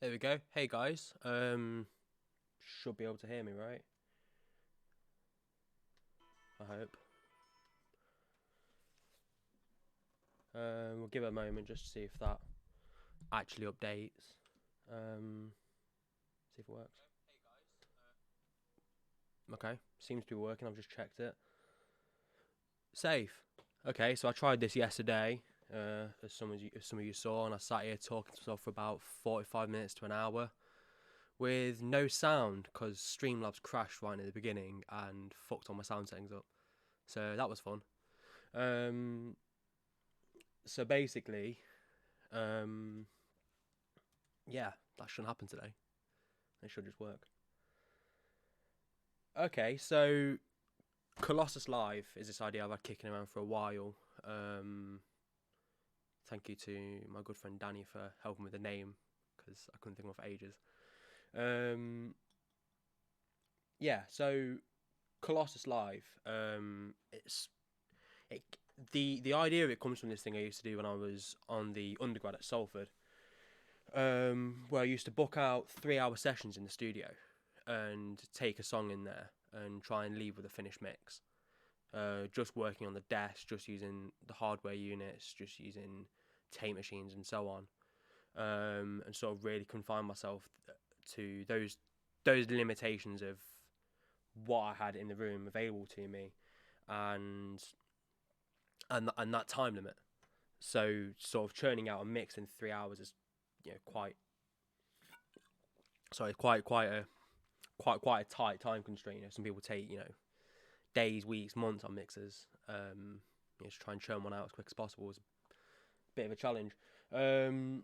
There we go. Hey guys, should be able to hear me, right? I hope. We'll give it a moment just to see if that actually updates. See if it works. Okay, seems to be working. I've just checked it. Safe. Okay, so I tried this yesterday, as some of you saw, and I sat here talking to myself for about 45 minutes to an hour with no sound because Streamlabs crashed right in the beginning and fucked all my sound settings up. So that was fun. Um, so basically, Um, yeah, that shouldn't happen today. It should just work. Okay, so ColossusLive is this idea I've had kicking around for a while. Um, Thank you to my good friend Danny for helping with the name because I couldn't think of it for ages. Um, yeah, so ColossusLive. It's it. The idea of it comes from this thing I used to do when I was on the undergrad at Salford, where I used to book out 3 hour sessions in the studio and take a song in there and try and leave with a finished mix. Just working on the desk, just using the hardware units, just using tape machines and so on, and sort of really confine myself to those limitations of what I had in the room available to me, and and that time limit. So sort of churning out a mix in 3 hours is, quite sorry, quite a tight time constraint. Some people take days, weeks, months on mixers. Just try and churn one out as quick as possible is a bit of a challenge. Um,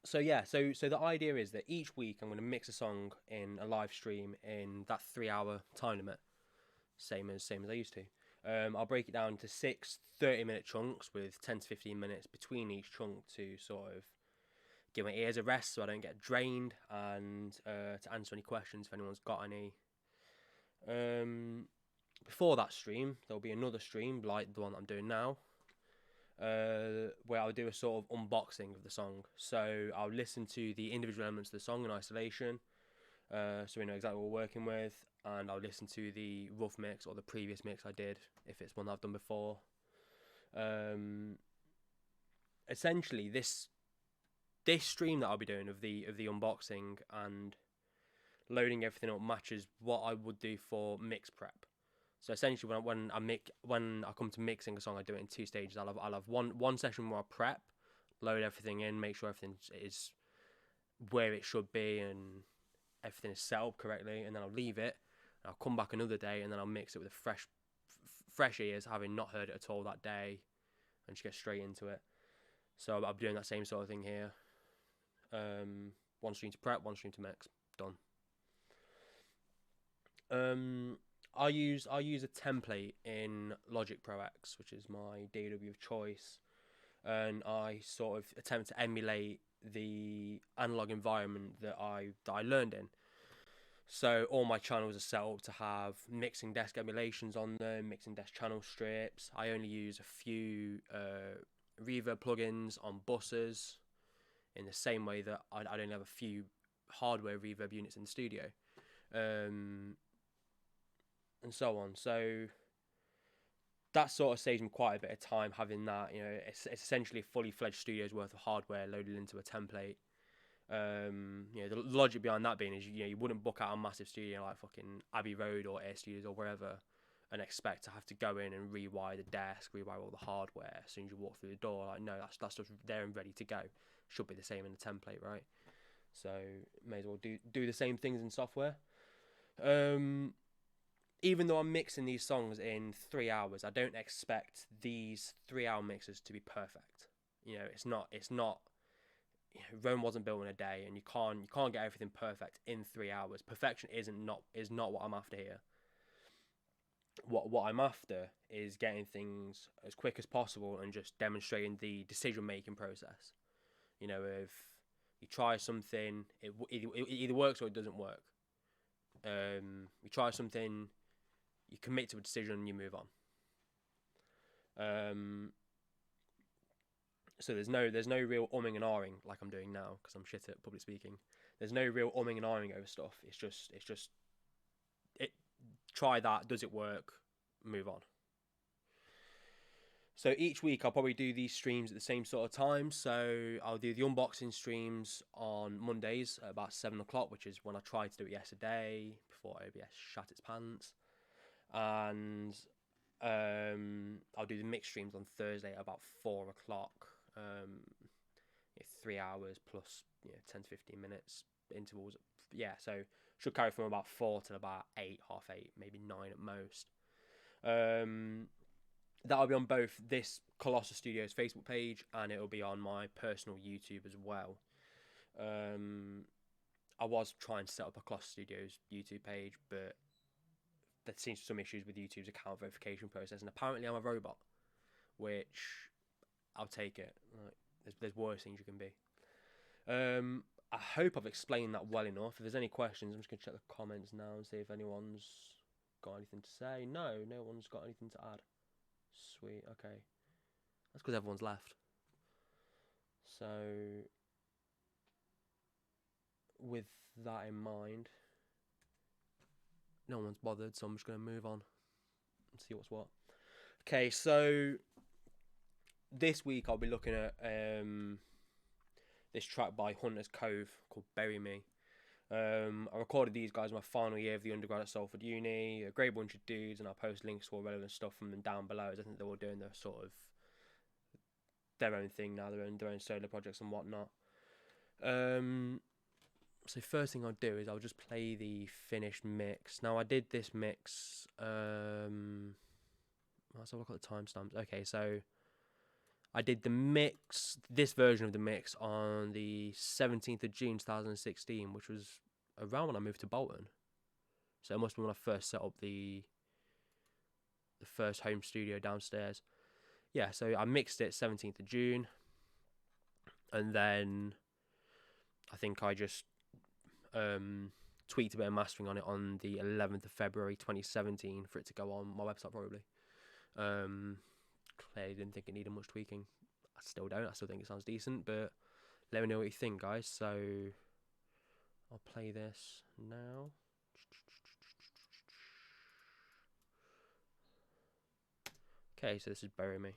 so yeah, so the idea is that each week I'm going to mix a song in a live stream in that 3 hour time limit, same as I used to. I'll break it down to 6 30-minute chunks with 10 to 15 minutes between each chunk to sort of give my ears a rest so I don't get drained, and to answer any questions if anyone's got any. Um, Before that stream, there'll be another stream like the one that I'm doing now, where I'll do a sort of unboxing of the song. So I'll listen to the individual elements of the song in isolation, so we know exactly what we're working with, and I'll listen to the rough mix or the previous mix I did if it's one that I've done before. Um, Essentially, this stream that I'll be doing of the unboxing and loading everything up matches what I would do for mix prep. So essentially, when I come to mixing a song, I do it in two stages. I'll have one session where I prep, load everything in, make sure everything is where it should be and everything is set up correctly, and then I'll leave it. And I'll come back another day, and then I'll mix it with fresh ears, having not heard it at all that day, and just get straight into it. So I'll be doing that same sort of thing here. One stream to prep, one stream to mix. Done. Um, I use a template in Logic Pro X, which is my DAW of choice, and I sort of attempt to emulate the analog environment that I learned in. So all my channels are set up to have mixing desk emulations on them, mixing desk channel strips. I only use a few reverb plugins on buses, in the same way that I'd only have a few hardware reverb units in the studio. Um, and so on. So that sort of saves me quite a bit of time having that. It's essentially a fully fledged studio's worth of hardware loaded into a template. The logic behind that being is you wouldn't book out a massive studio like fucking Abbey Road or Air Studios or wherever and expect to have to go in and rewire the desk, rewire all the hardware as soon as you walk through the door. Like, no, that's just there and ready to go. Should be the same in the template, right? So may as well do the same things in software. Um, Even though I'm mixing these songs in 3 hours, I don't expect these 3 hour mixes to be perfect. It's not. Rome wasn't built in a day, and you can't get everything perfect in 3 hours. Perfection is not what I'm after here. What I'm after is getting things as quick as possible and just demonstrating the decision making process. If you try something, it either works or it doesn't work. You try something, you commit to a decision, and you move on. Um, So there's no real umming and ahhing like I'm doing now because I'm shit at public speaking. There's no real umming and ahhing over stuff. It's just it. Try that. Does it work? Move on. So each week I'll probably do these streams at the same sort of time. So I'll do the unboxing streams on Mondays at about 7 o'clock, which is when I tried to do it yesterday before OBS shat its pants. And I'll do the mixed streams on Thursday at about 4 o'clock. 3 hours plus 10 to 15 minutes intervals. Yeah, so should carry from about 4 till about 8, half 8, maybe 9 at most. That'll be on both this Colossus Studios Facebook page and it'll be on my personal YouTube as well. I was trying to set up a Colossus Studios YouTube page, but there seems to be some issues with YouTube's account verification process, and apparently I'm a robot, which I'll take it. Like, there's worse things you can be. I hope I've explained that well enough. If there's any questions, I'm just going to check the comments now and see if anyone's got anything to say. No one's got anything to add. Sweet, okay. That's because everyone's left. So, with that in mind, no one's bothered, so I'm just going to move on and see what's what. Okay, so this week I'll be looking at this track by Hunter's Cove called Bury Me. I recorded these guys in my final year of the undergrad at Salford Uni. A great bunch of dudes, and I'll post links to all relevant stuff from them down below, as I think they're all doing their sort of their own thing now, their own solo projects and whatnot. So first thing I'll do is I'll just play the finished mix. Now I did this mix, let's have a look at the timestamps. Okay, so I did the mix, this version of the mix, on the 17th of June 2016, which was around when I moved to Bolton. So it must have been when I first set up the first home studio downstairs. Yeah, so I mixed it 17th of June. And then I think I just tweaked a bit of mastering on it on the 11th of February 2017 for it to go on my website probably. Clearly didn't think it needed much tweaking. I still don't. I still think it sounds decent, but let me know what you think, guys. So I'll play this now. Okay, so this is Bury Me.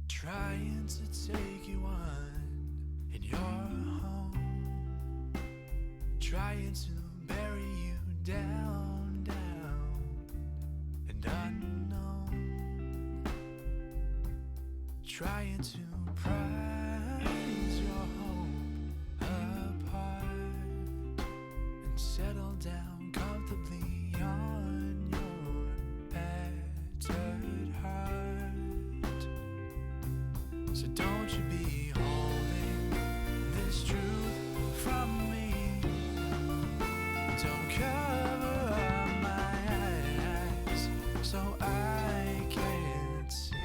Trying to take you on in your home, trying to bury you down, down and unknown, trying to prize your home apart and settle down comfortably on your battered heart. So don't you be holding this truth from me. Don't cover up my eyes so I can't see.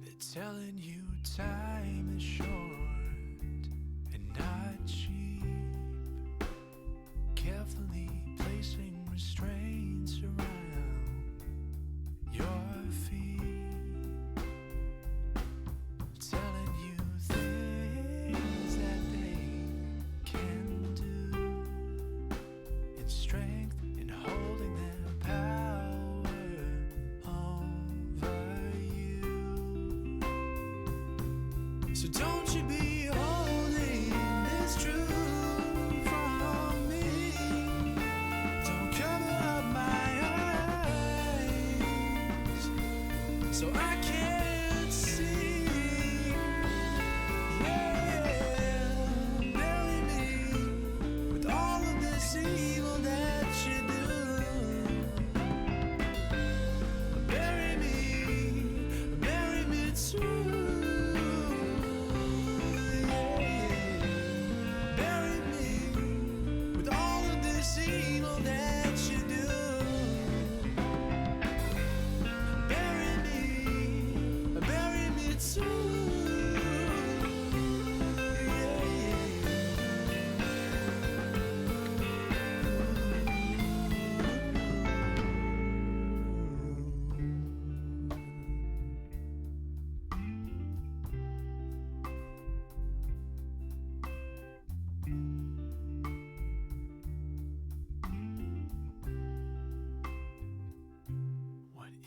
They're telling you time is short and not cheap, carefully placing restraints around your feet, telling you things that they can do in strength, in holding their power over you. So don't you be holding this truth from me. Don't cover up my eyes so I can't see. Yeah.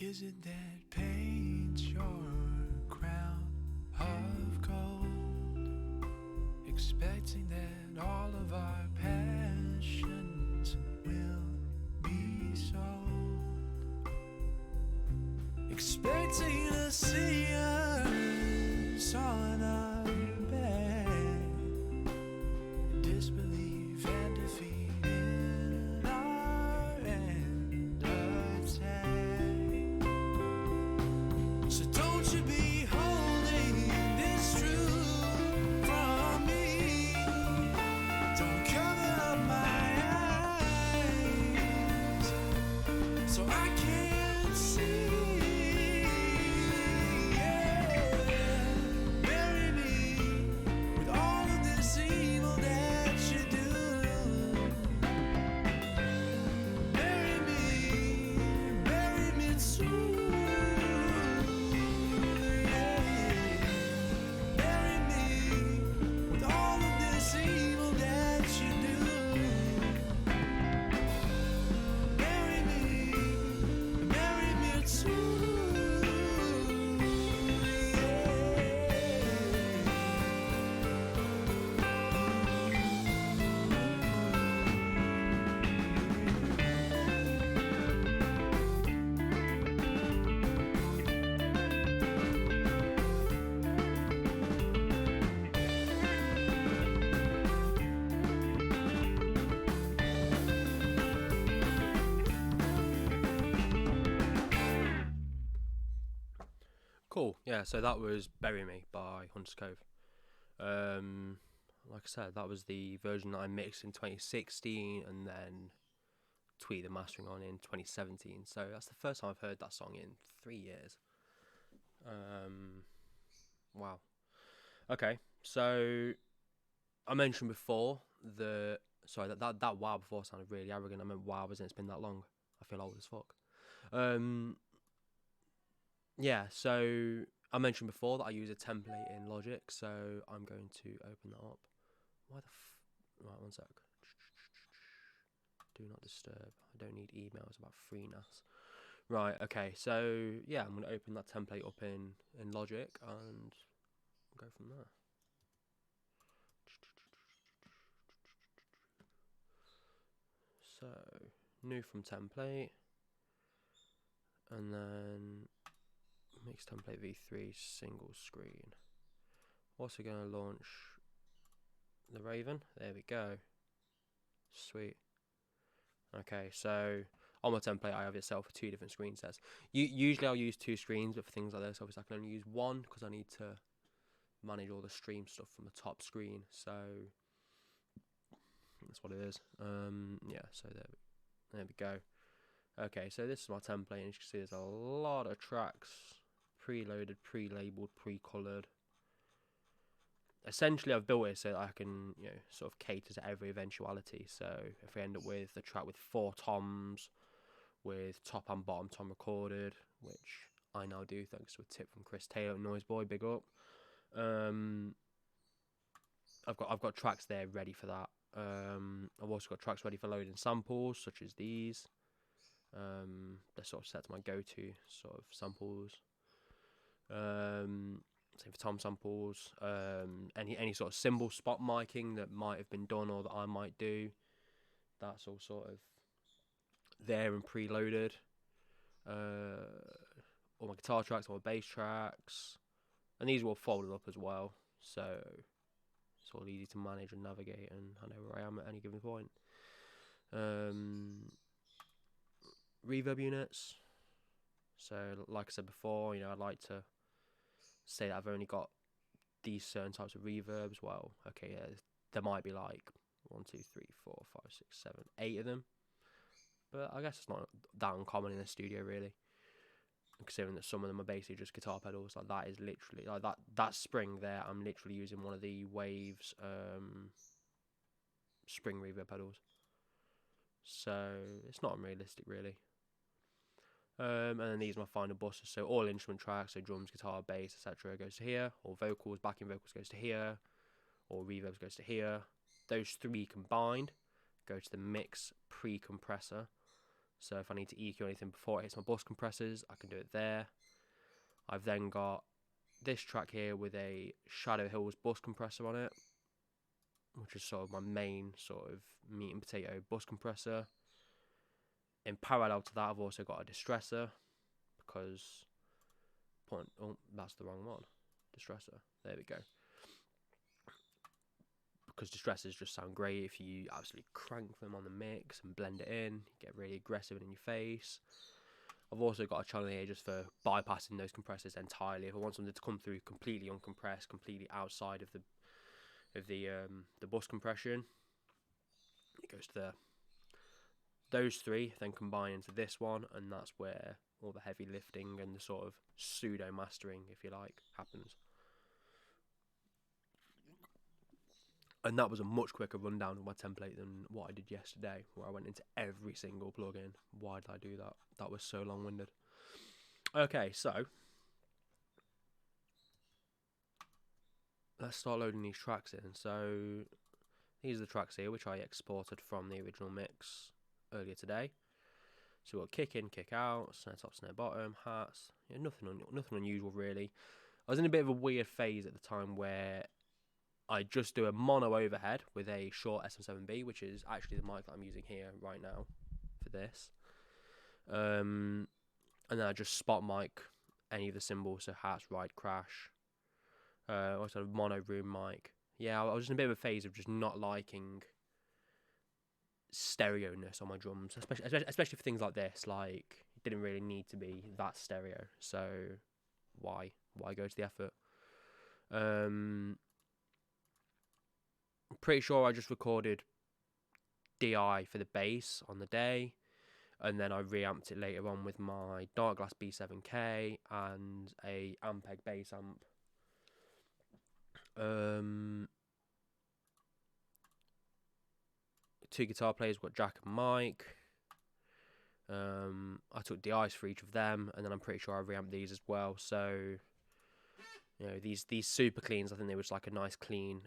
is it that paints your crown of gold, expecting that all of our passions will be sold, expecting to see us on our bed, disbelief and defeat in our end attack. So don't you be holding this truth from me. Don't cover up my eyes so I can't see. Yeah. Bury me with all of this evil that you do. Bury me too. Bury me with all of this evil that you do. Bury me too. Cool. Yeah, so that was Bury Me by Hunter's Cove. Like I said, that was the version that I mixed in 2016 and then tweeted the mastering on in 2017. So that's the first time I've heard that song in 3 years. Wow. Okay, so I mentioned before that wow before sounded really arrogant. I meant wow, as in it's been that long. I feel old as fuck. Yeah, so I mentioned before that I use a template in Logic, so I'm going to open that up. Right, one sec. Do not disturb. I don't need emails about freeness. Right, okay, so yeah, I'm going to open that template up in Logic and go from there. So, new from template, and then mix template v3 single screen. Also going to launch the Raven. There we go. Sweet. Okay, so on my template I have it set up for 2 different screen sets. Usually I'll use 2 screens, but for things like this, obviously I can only use 1 because I need to manage all the stream stuff from the top screen. So that's what it is. Yeah, so there we go. Okay, so this is my template, and as you can see there's a lot of tracks preloaded, pre-labeled, pre-coloured. Essentially I've built it so that I can, you know, sort of cater to every eventuality. So if we end up with a track with 4 toms, with top and bottom tom recorded, which I now do thanks to a tip from Chris Taylor, Noise Boy, big up. I've got tracks there ready for that. I've also got tracks ready for loading samples such as these. They're sort of set to my go-to sort of samples. Same for tom samples. Any sort of cymbal spot miking that might have been done or that I might do, that's all sort of there and preloaded. All my guitar tracks, all my bass tracks, and these are all folded up as well, so it's all easy to manage and navigate, and I know where I am at any given point. Reverb units. So like I said before, you know, I'd like to say that I've only got these certain types of reverbs. Well, okay, yeah, there might be like 1, 2, 3, 4, 5, 6, 7, 8 of them, but I guess it's not that uncommon in the studio really, considering that some of them are basically just guitar pedals. Like that is literally like that spring there, I'm literally using one of the Waves spring reverb pedals, so it's not unrealistic really. And then these are my final buses, so all instrument tracks, so drums, guitar, bass, etc. goes to here, or vocals, backing vocals goes to here, or reverbs goes to here. Those 3 combined go to the mix pre-compressor. So if I need to EQ anything before it hits my bus compressors, I can do it there. I've then got this track here with a Shadow Hills bus compressor on it, which is sort of my main sort of meat and potato bus compressor. In parallel to that, I've also got a distressor, because oh, that's the wrong one. Distressor. There we go. Because distressors just sound great if you absolutely crank them on the mix and blend it in, get really aggressive and in your face. I've also got a channel here just for bypassing those compressors entirely. If I want something to come through completely uncompressed, completely outside of the bus compression, it goes to there. Those three then combine into this one, and that's where all the heavy lifting and the sort of pseudo mastering, if you like, happens. And that was a much quicker rundown of my template than what I did yesterday, where I went into every single plugin. Why did I do that? That was so long-winded. Okay, so let's start loading these tracks in. So these are the tracks here, which I exported from the original mix earlier today. So we've got kick in, kick out, snare top, snare bottom, hats. Yeah, nothing unusual really. I was in a bit of a weird phase at the time where I just do a mono overhead with a short SM7B, which is actually the mic that I'm using here right now for this. And then I just spot mic any of the cymbals, so hats, ride, crash. Also a mono room mic. Yeah, I was in a bit of a phase of just not liking stereo-ness on my drums, especially for things like this. Like, it didn't really need to be that stereo, so why go to the effort? I'm pretty sure I just recorded DI for the bass on the day, and then I reamped it later on with my Dark Glass B7K and a Ampeg bass amp. Two guitar players, got Jack and Mike. I took DIs for each of them, and then I'm pretty sure I reamped these as well. So, you know, these super cleans, I think they were just like a nice clean,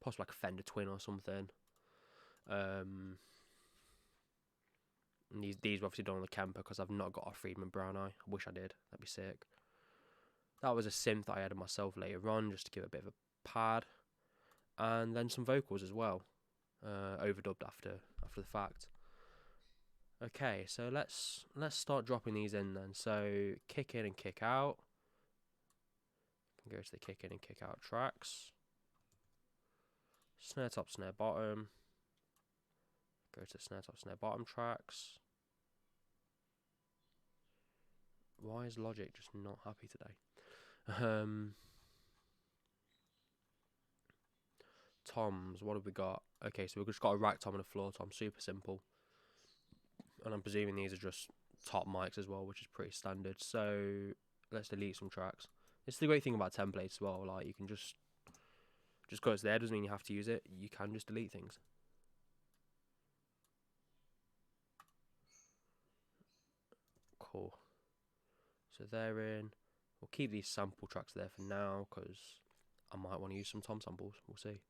possibly like a Fender Twin or something. And these were obviously done on the Kemper because I've not got a Friedman Brown Eye. I wish I did. That'd be sick. That was a synth that I added myself later on just to give it a bit of a pad, and then some vocals as well, overdubbed after the fact. Okay, so let's start dropping these in then. So kick in and kick out. Go to the kick in and kick out tracks. Snare top, snare bottom. Go to snare top, snare bottom tracks. Why is Logic just not happy today? Toms, what have we got? Okay, so we've just got a rack tom and a floor tom, super simple. And I'm presuming these are just top mics as well, which is pretty standard. So let's delete some tracks. It's the great thing about templates as well, like you can just because it's there doesn't mean you have to use it. You can just delete things. Cool. So they're in. We'll keep these sample tracks there for now because I might want to use some tom samples. We'll see.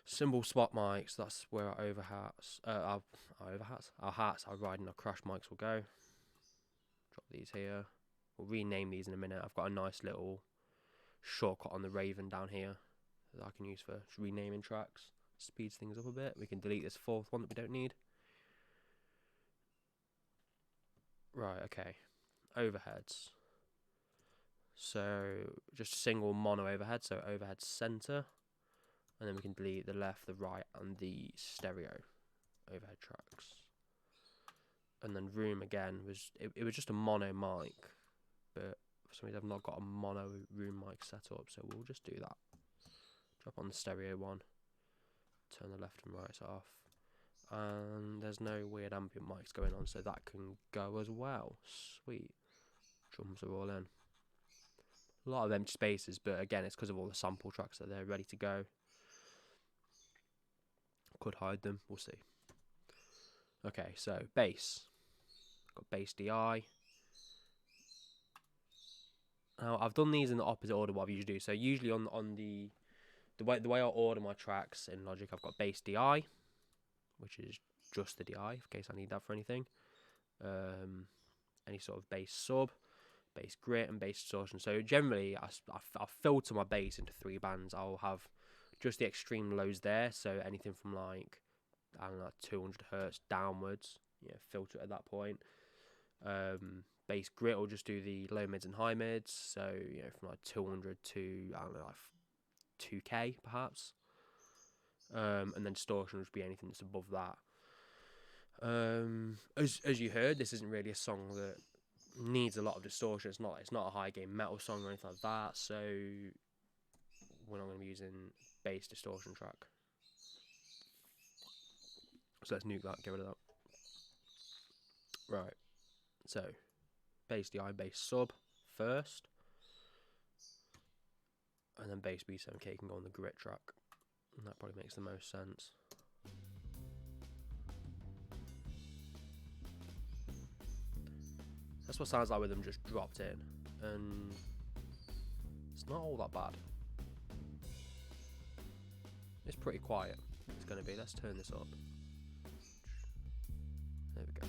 Cymbal spot mics, that's where our our ride and our crash mics will go. Drop these here. We'll rename these in a minute. I've got a nice little shortcut on the Raven down here that I can use for renaming tracks. Speeds things up a bit. We can delete this fourth one that we don't need. Right, okay. Overheads. So just a single mono overhead, so overhead center. And then we can delete the left, the right, and the stereo overhead tracks. And then room again was it was just a mono mic, but for some reason I've not got a mono room mic set up, so we'll just do that. Drop on the stereo one, turn the left and right off, and there's no weird ambient mics going on, so that can go as well. Sweet. Drums are all in. A lot of empty spaces, but again, it's because of all the sample tracks that they're ready to go. Could hide them, we'll see. Okay, so bass. Got bass DI. Now I've done these in the opposite order what I usually do. So usually on the way I order my tracks in Logic, I've got bass DI, which is just the DI in case I need that for anything. Any sort of bass sub, bass grit, and bass distortion. So generally, I filter my bass into 3 bands. I'll have just the extreme lows there, so anything from like, I don't know, 200 hertz downwards, filter it at that point. Bass grit will just do the low mids and high mids, so from like 200 to, I don't know, like 2K perhaps. And then distortion will just be anything that's above that. As you heard, this isn't really a song that needs a lot of distortion. It's not a high gain metal song or anything like that, so we're not going to be using bass distortion track. So let's nuke that, get rid of that. Right, so bass DI, bass sub first, and then bass B7K can go on the grit track, and that probably makes the most sense. That's what it sounds like with them just dropped in, and it's not all that bad. It's pretty quiet. It's going to be. Let's turn this up. There we go.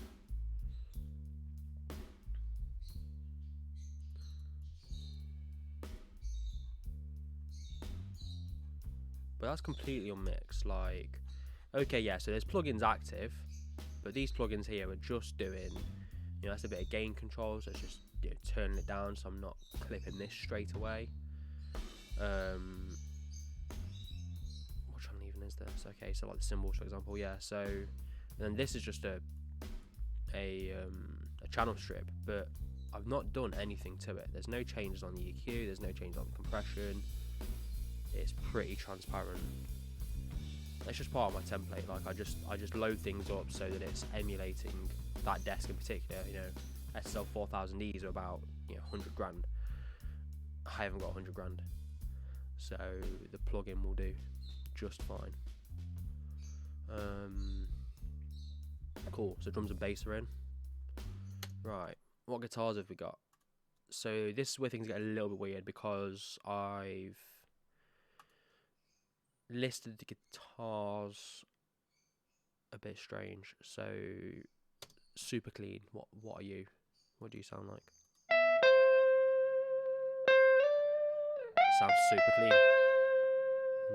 But that's completely unmixed. Like, okay, yeah, so there's plugins active, but these plugins here are just doing, that's a bit of gain control, so it's just turning it down so I'm not clipping this straight away. What channel even is this? Okay, so like the cymbals, for example, yeah. So, and then this is just a channel strip, but I've not done anything to it. There's no changes on the EQ. There's no change on the compression. It's pretty transparent. That's just part of my template. Like I just load things up so that it's emulating that desk in particular. SSL 4000Es are about 100 grand. I haven't got 100 grand, so the plugin will do just fine. Cool. So drums and bass are in. Right. What guitars have we got? So this is where things get a little bit weird because I've listed the guitars a bit strange. So super clean. What are you? What do you sound like? Sounds super clean.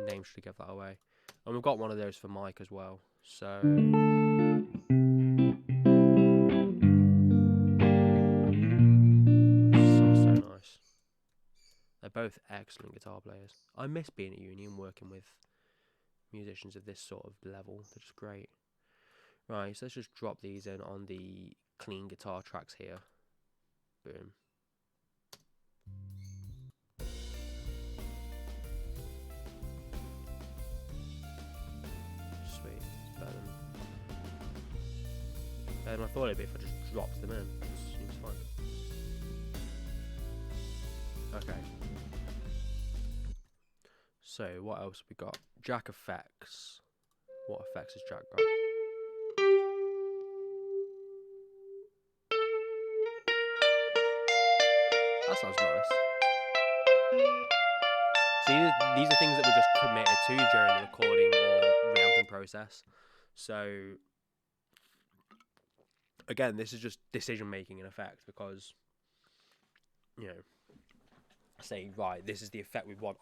Name should give that away. And we've got one of those for Mike as well. So so nice. They're both excellent guitar players. I miss being at uni and working with musicians of this sort of level. They're just great. Right, so let's just drop these in on the clean guitar tracks here. Boom. Sweet. It's better than I thought it'd be if I just dropped them in. It seems fine. Okay. So what else we got? Jack effects. What effects has Jack got? That sounds nice. See, these are things that were just committed to during the recording or reamping process. So again, this is just decision making in effect because saying right, this is the effect we want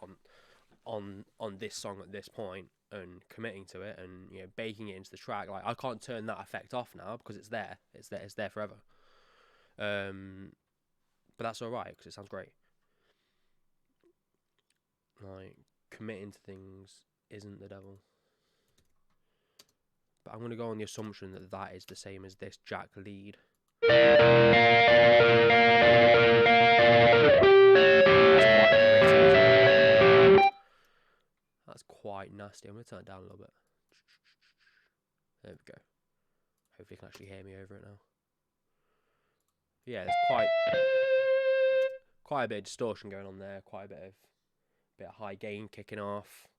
on this song at this point, and committing to it, and baking it into the track. Like I can't turn that effect off now because it's there. It's there forever. But that's all right because it sounds great. Like committing to things isn't the devil. But I'm going to go on the assumption that that is the same as this Jack lead. That's quite nasty. I'm going to turn it down a little bit. There we go. Hopefully you can actually hear me over it now. Yeah, there's quite a bit of distortion going on there. Quite a bit of high gain kicking off.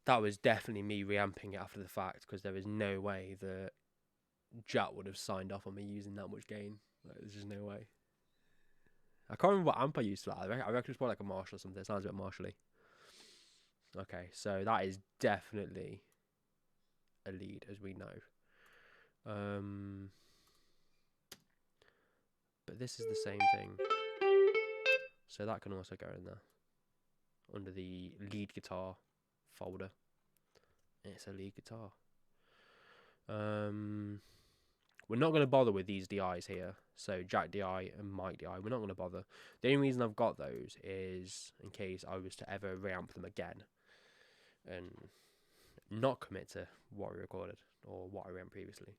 That was definitely me reamping it after the fact because there is no way that Jack would have signed off on me using that much gain. Like, there's just no way. I can't remember what amp I used for that. I reckon it's probably like a Marshall or something. It sounds a bit Marshall-y. Okay, so that is definitely a lead, as we know. But this is the same thing, so that can also go in there under the lead guitar folder. It's a lead guitar. We're not going to bother with these DIs here. So Jack DI and Mike DI, we're not going to bother. The only reason I've got those is in case I was to ever reamp them again and not commit to what we recorded or what I reamped previously.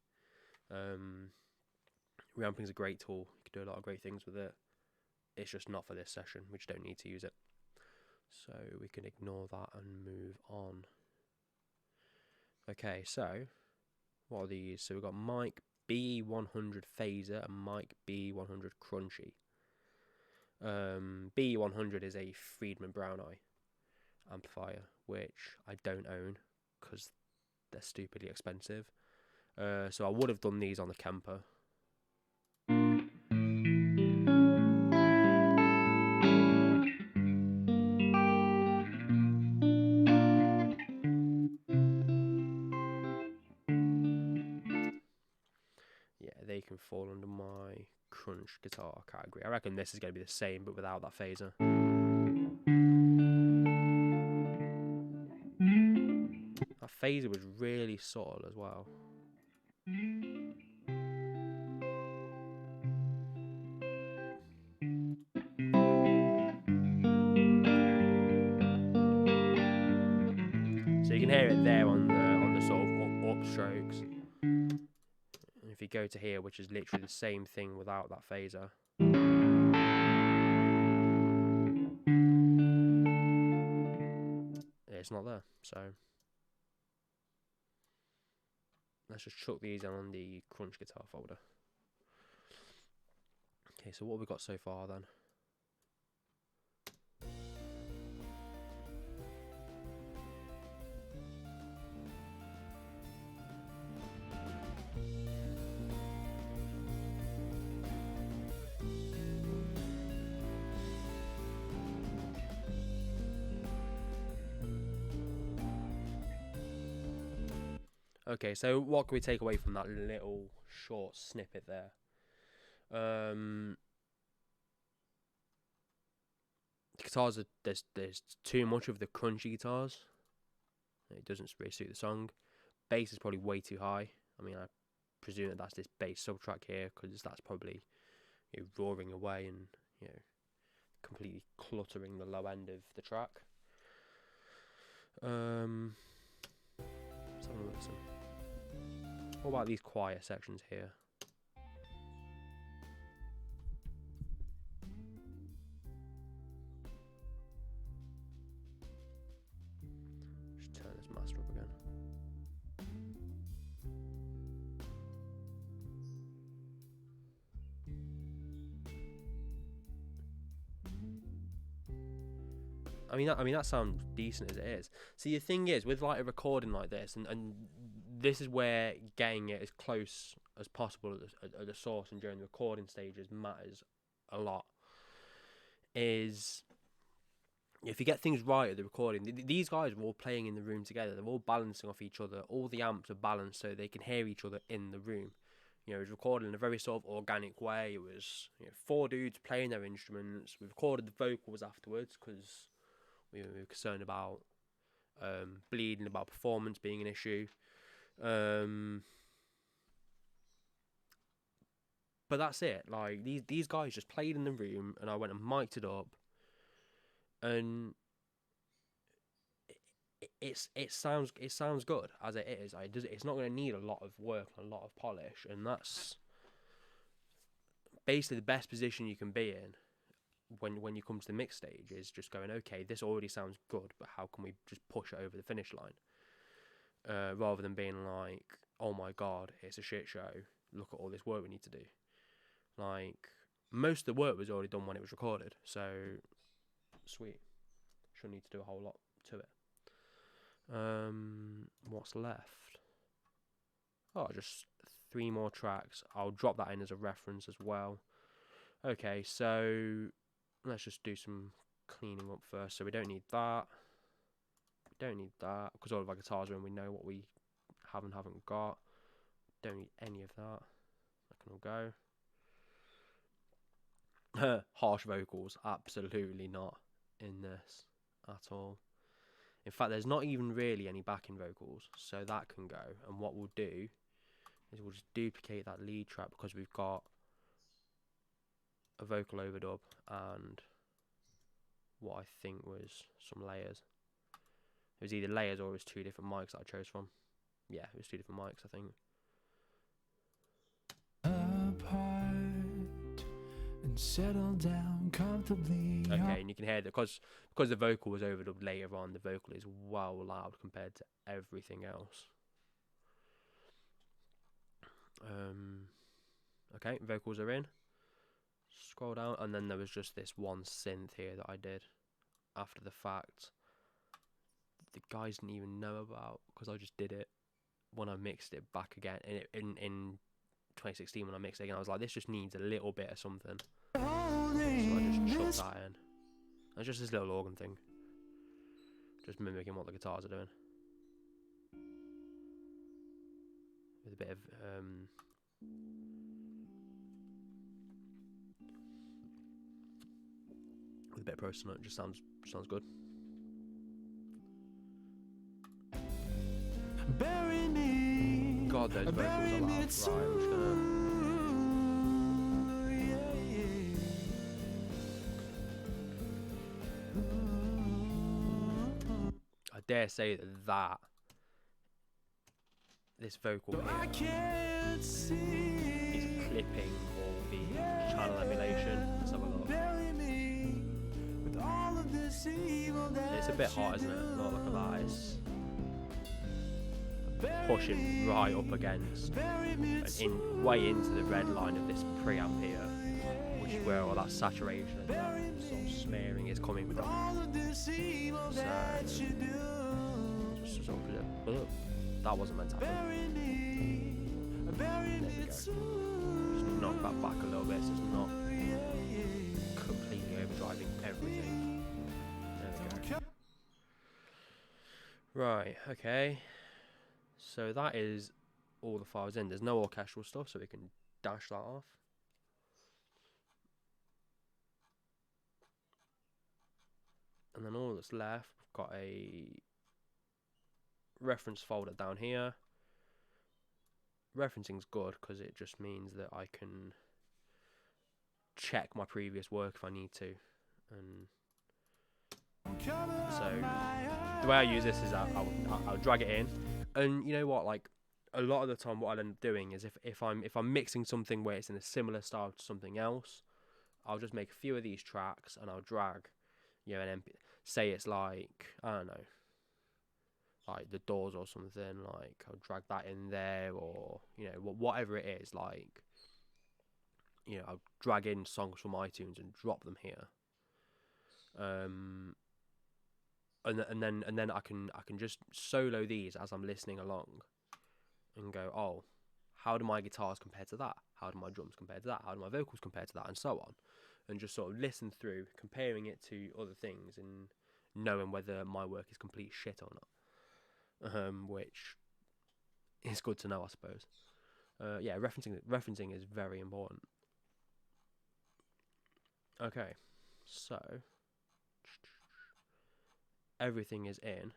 Reamping is a great tool. You can do a lot of great things with it. It's just not for this session. We just don't need to use it. So we can ignore that and move on. Okay, so what are these? So we've got Mike B100 Phaser and Mike B100 Crunchy. B100 is a Friedman Brown Eye amplifier, which I don't own because they're stupidly expensive. So I would have done these on the Kemper. Yeah, they can fall under my crunch guitar category. I reckon this is going to be the same, but without that phaser. That phaser was really subtle as well. So you can hear it there on the sort of up strokes. And if you go to here, which is literally the same thing without that phaser. It's not there, so let's just chuck these on the crunch guitar folder. Okay, so what have we got so far then? Okay, so what can we take away from that little short snippet there? Guitars are there's too much of the crunchy guitars. It doesn't really suit the song. Bass is probably way too high. I mean, I presume that that's this bass subtrack here because that's probably roaring away and completely cluttering the low end of the track. Let's have a listen. What about these quiet sections here? Just turn this master up again. I mean that sounds decent as it is. See, the thing is, with like a recording like this, and this is where getting it as close as possible at the source and during the recording stages matters a lot. Is if you get things right at the recording, these guys are all playing in the room together. They're all balancing off each other. All the amps are balanced so they can hear each other in the room. It was recorded in a very sort of organic way. It was 4 dudes playing their instruments. We recorded the vocals afterwards because we were concerned about bleeding, about performance being an issue. But that's it. Like these guys just played in the room, and I went and mic'd it up, and it sounds good as it is. It's not going to need a lot of work and a lot of polish, and that's basically the best position you can be in when you come to the mix stage, is just going, okay, this already sounds good, but how can we just push it over the finish line, rather than being like, oh my god, it's a shit show, look at all this work we need to do. Like, most of the work was already done when it was recorded, so sweet, shouldn't need to do a whole lot to it. What's left? Oh, just 3 more tracks. I'll drop that in as a reference as well. Okay, so let's just do some cleaning up first. So we don't need that. We don't need that because all of our guitars are in. We know what we have and haven't got. Don't need any of that. That can all go. Harsh vocals, absolutely not in this at all. In fact, there's not even really any backing vocals, so that can go. And what we'll do is we'll just duplicate that lead track because we've got a vocal overdub and what I think was some layers. It was either layers or it was 2 different mics that I chose from. Yeah, it was 2 different mics, I think. Apart and settle down comfortably. Okay, and you can hear that because the vocal was overdubbed later on, the vocal is well loud compared to everything else. Okay, vocals are in. Scroll down, and then there was just this one synth here that I did after the fact. The guys didn't even know about because I just did it when I mixed it back again in 2016 when I mixed it again. I was like, this just needs a little bit of something, so I just chucked that in. It's just this little organ thing, just mimicking what the guitars are doing with a bit of pro snut. It just sounds good. Bury me. God, those vocals are loud. Right, I'm just gonna. I dare say that this vocal here is clipping all the channel emulation. Let's have a look. It's a bit hot, isn't it? Not look at that. It's pushing right up against and way into the red line of this preamp here, which is where all that saturation and that sort of smearing is coming from. So just sort of, that wasn't meant to happen. There we go. Just knock that back a little bit so it's not completely overdriving everything. There we go. Right, okay. So that is all the files in. There's no orchestral stuff, so we can dash that off. And then all that's left, we've got a reference folder down here. Referencing's good because it just means that I can check my previous work if I need to. And so the way I use this is I'll drag it in, and you know what, like a lot of the time what I'll end up doing is if I'm mixing something where it's in a similar style to something else, I'll just make a few of these tracks and I'll drag, you know, say it's like, I don't know, like The Doors or something, like I'll drag that in there, or you know, whatever it is, like, you know, I'll drag in songs from iTunes and drop them here. And then I can just solo these as I'm listening along and go, oh, how do my guitars compare to that? How do my drums compare to that? How do my vocals compare to that? And so on. And just sort of listen through, comparing it to other things and knowing whether my work is complete shit or not. Which is good to know, I suppose. Yeah, referencing is very important. Okay, so everything is in.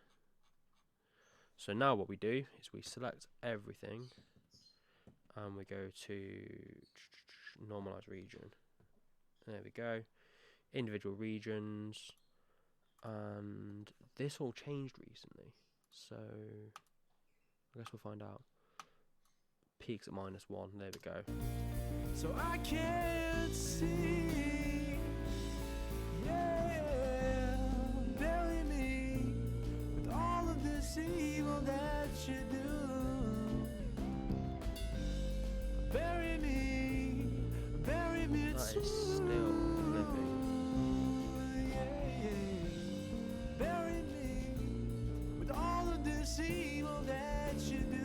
So now what we do is we select everything and we go to normalize region. There we go. Individual regions. And this all changed recently. So I guess we'll find out. Peaks at -1. There we go. So I can't see. Yeah, bury me with all of this evil that you do. Bury me That is still flipping. Bury me with all of this evil that you do.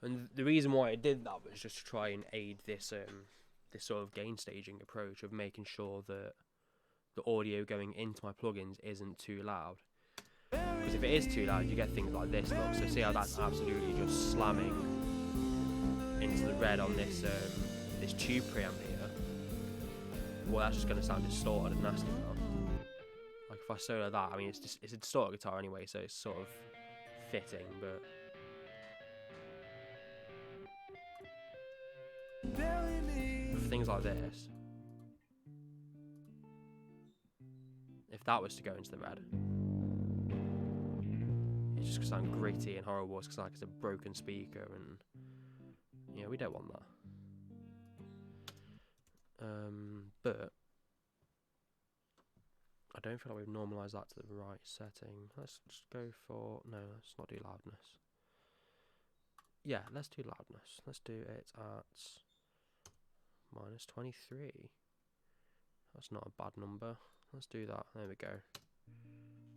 And the reason why I did that was just to try and aid this this sort of gain staging approach of making sure that the audio going into my plugins isn't too loud. Because if it is too loud, you get things like this. Look, so see how that's absolutely just slamming into the red on this this tube preamp here. Well, that's just going to sound distorted and nasty now. Like if I solo that, I mean it's a distorted guitar anyway, so it's sort of fitting, but. For things like this, if that was to go into the red, it's just gonna sound gritty and horrible. It's like it's a broken speaker, and yeah, we don't want that. But I don't feel like we've normalised that to the right setting. Let's just go for let's not do loudness. Yeah, let's do loudness. Let's do it at -23. That's not a bad number. Let's do that. There we go.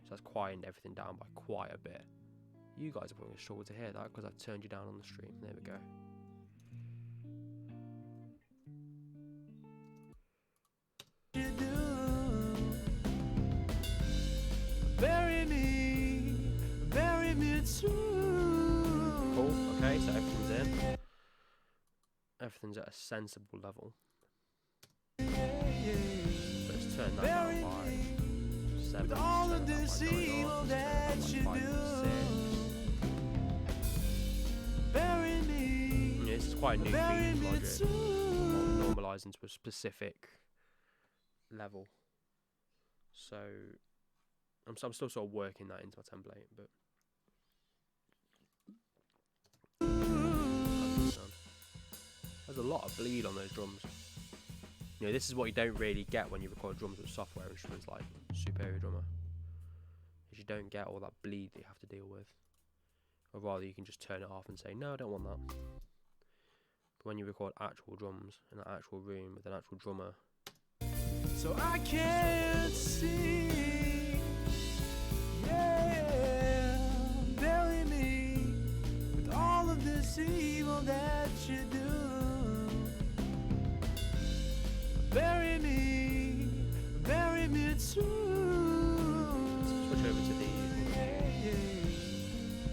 So that's quietened everything down by quite a bit. You guys are probably going to struggle to hear that because I've turned you down on the stream. There we go. Bury me too. Cool. Okay, so everything's in. Everything's at a sensible level. Let's turn that down by 7. With all of this evil that you do. Bury me. Yeah, this is quite a new feature of Logic. Normalising to a specific level. So I'm still sort of working that into my template, but there's a lot of bleed on those drums. You know, this is what you don't really get when you record drums with software instruments like Superior Drummer. Is you don't get all that bleed that you have to deal with. Or rather, you can just turn it off and say, no, I don't want that. But when you record actual drums in an actual room with an actual drummer, so I can't see. Yeah, bury me with all of this evil that you do. Bury me too. switch over to the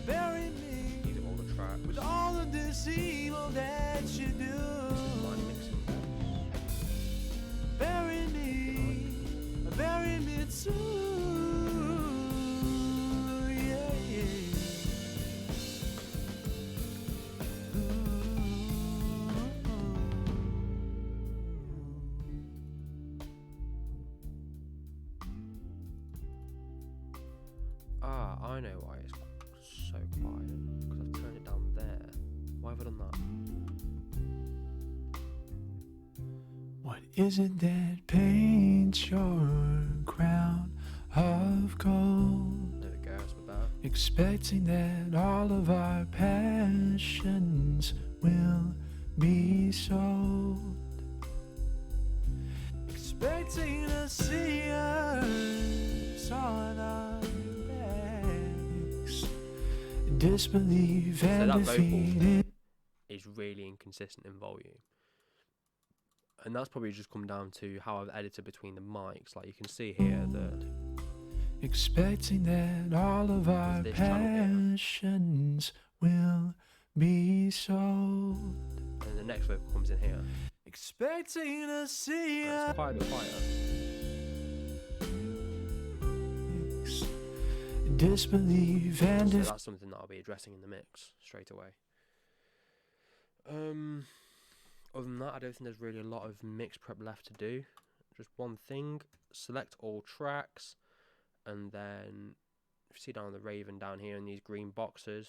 Bury me these are all the tracks. with all of this evil that you do. This is my mixing desk. Bury me too. I know why it's so quiet, because I've turned it down there. Why have I done that? What is it that paints your crown of gold? There we go, that's better. Expecting that all of our passions will be sold. Expecting to see us on our backs. Disbelief So and that vocal defeat. is really inconsistent in volume. And that's probably just come down to how I've edited between the mics. Like you can see here that Expecting that all of our this channel here. passions will be sold. and the next vocal comes in here. Expecting to see And us. it's quite a bit quieter. Disbelief and So that's something that I'll be addressing in the mix straight away. Other than that, I don't think there's really a lot of mix prep left to do. Just one thing: select all tracks, and then if you see down the Raven down here in these green boxes,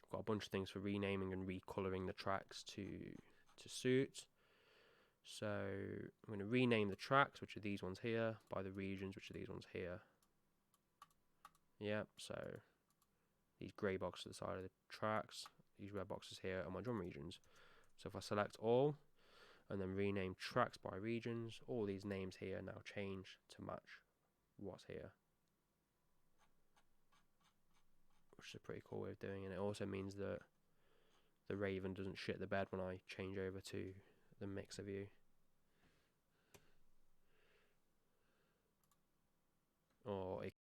I've got a bunch of things for renaming and recoloring the tracks to suit. So I'm going to rename the tracks, which are these ones here, by the regions, which are these ones here. Yep, so these grey boxes to the side of the tracks, these red boxes here are my drum regions. So if I select all and then rename tracks by regions, all these names here now change to match what's here, which is a pretty cool way of doing it. And it also means that the Raven doesn't shit the bed when I change over to the mixer view. Or it